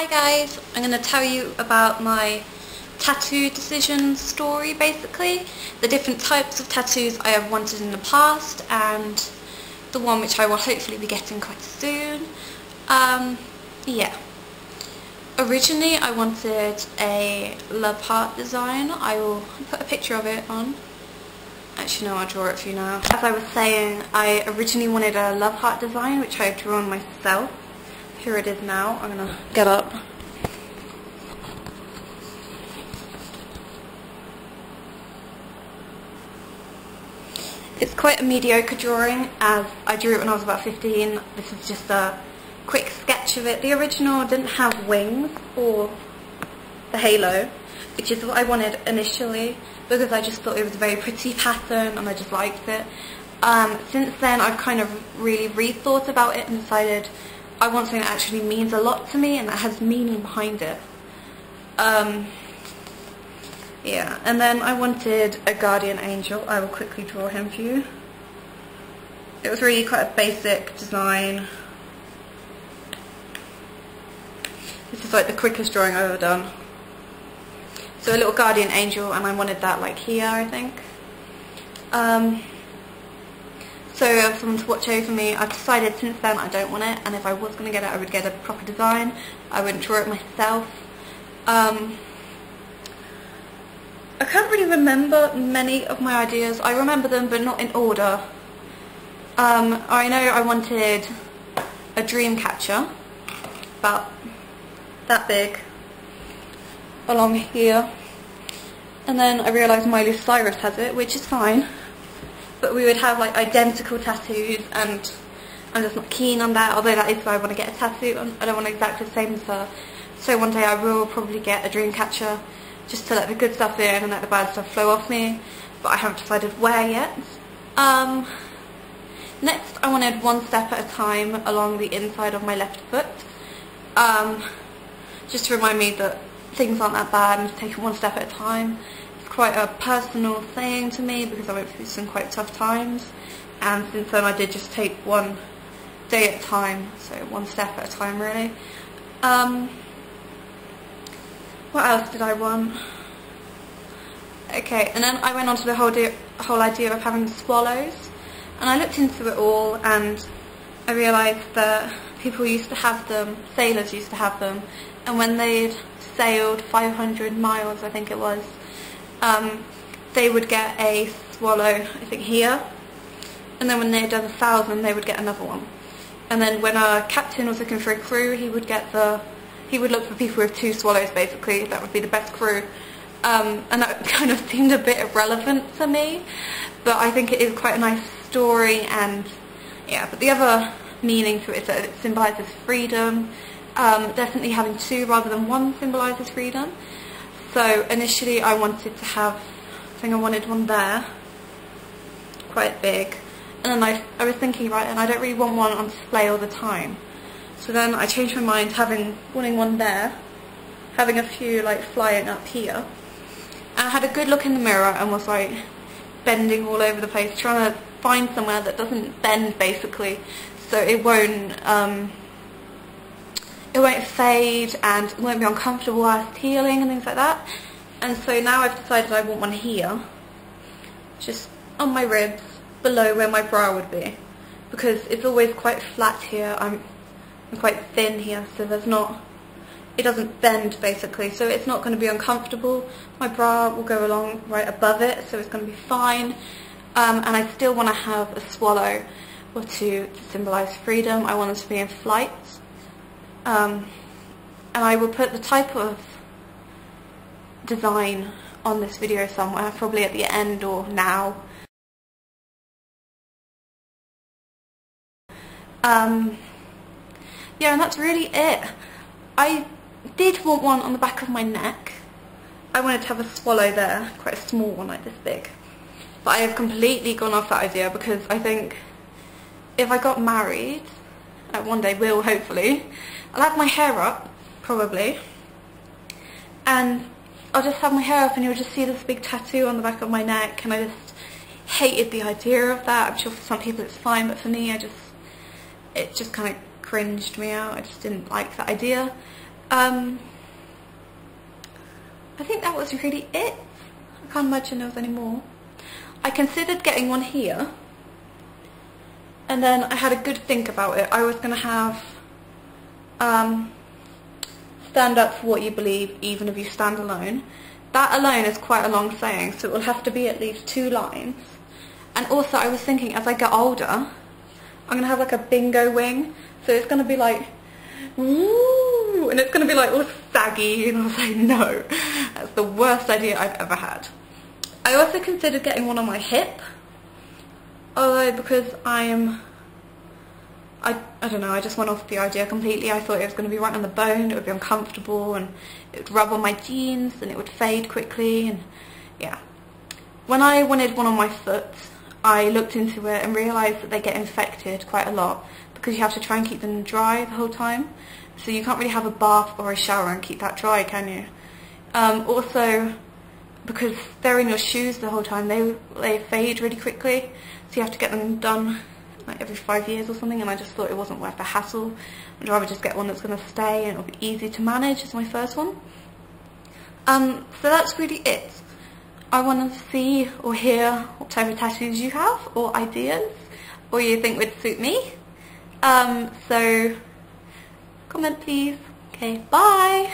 Hi guys, I'm going to tell you about my tattoo decision story basically, the different types of tattoos I have wanted in the past and the one which I will hopefully be getting quite soon. Yeah. Originally I wanted a love heart design. I will put a picture of it on. Actually no, I'll draw it for you now. As I was saying, I originally wanted a love heart design which I had drawn myself. Here it is now. I'm going to get up. It's quite a mediocre drawing as I drew it when I was about 15. This is just a quick sketch of it. The original didn't have wings or the halo, which is what I wanted initially because I just thought it was a very pretty pattern and I just liked it. Since then I've kind of really rethought about it and decided I want something that actually means a lot to me and that has meaning behind it. Yeah, and then I wanted a guardian angel. I will quickly draw him for you. It was really quite a basic design. This is like the quickest drawing I've ever done. So a little guardian angel, and I wanted that like here, I think. So I have someone to watch over me. I've decided since then I don't want it, and if I was going to get it I would get a proper design. I wouldn't draw it myself. I can't really remember many of my ideas. I remember them but not in order. I know I wanted a dream catcher, about that big, along here. And then I realised Miley Cyrus has it, which is fine. But we would have like identical tattoos and I'm just not keen on that, although that is why I want to get a tattoo. I don't want exactly the same as her. So one day I will probably get a dream catcher just to let the good stuff in and let the bad stuff flow off me, but I haven't decided where yet. Next I wanted one step at a time along the inside of my left foot, just to remind me that things aren't that bad and to take it one step at a time. It's quite a personal thing to me because I went through some quite tough times, and since then I did just take one day at a time, so one step at a time really. What else did I want? Okay, and then I went on to the whole idea of having swallows, and I looked into it all and I realised that people used to have them, sailors used to have them, and when they'd sailed 500 miles I think it was, they would get a swallow, I think here, and then when they'd done 1,000 they would get another one. And then when a captain was looking for a crew he would look for people with 2 swallows basically. That would be the best crew. And that kind of seemed a bit irrelevant to me, but I think it is quite a nice story, and yeah, but the other meaning to it is that it symbolises freedom. Definitely having 2 rather than 1 symbolises freedom. So initially I wanted to have, I think I wanted one there, quite big, and then I was thinking, right, and I don't really want one on display all the time. So then I changed my mind, wanting one there, having a few like flying up here. And I had a good look in the mirror and was like bending all over the place, trying to find somewhere that doesn't bend basically, so it won't fade and it won't be uncomfortable whilst healing and things like that. And so now I've decided I want one here, just on my ribs, below where my brow would be, because it's always quite flat here. I'm quite thin here, so it doesn't bend basically, so it's not going to be uncomfortable. My bra will go along right above it, so it's going to be fine. And I still want to have a swallow or 2 to symbolise freedom. I want them to be in flight. And I will put the type of design on this video somewhere, probably at the end or now. Yeah, and that's really it. I did want one on the back of my neck. I wanted to have a swallow there, quite a small one like this big. But I have completely gone off that idea because I think if I got married, one day will hopefully, I'll have my hair up, probably, and I'll just have my hair up and you'll just see this big tattoo on the back of my neck, and I just hated the idea of that. I'm sure for some people it's fine, but for me it just kind of cringed me out. I just didn't like that idea. I think that was really it. I can't imagine there was any more. I considered getting one here, and then I had a good think about it. I was going to have stand up for what you believe, even if you stand alone. That alone is quite a long saying, so it will have to be at least 2 lines. And also I was thinking, as I get older, I'm going to have like a bingo wing, so it's going to be like, woo, and it's going to be like all saggy, and I was like, no, that's the worst idea I've ever had. I also considered getting one on my hip, although because I don't know, I just went off the idea completely. I thought it was going to be right on the bone, it would be uncomfortable, and it would rub on my jeans, and it would fade quickly, and yeah. When I wanted one on my foot, I looked into it and realised that they get infected quite a lot, because you have to try and keep them dry the whole time. So you can't really have a bath or a shower and keep that dry, can you? Also, because they're in your shoes the whole time, they fade really quickly, so you have to get them done like every 5 years or something, and I just thought it wasn't worth the hassle. I'd rather just get one that's going to stay and it'll be easy to manage as my first one. So that's really it. I want to see or hear what type of tattoos you have, or ideas, or you think would suit me. So comment please. Okay, bye!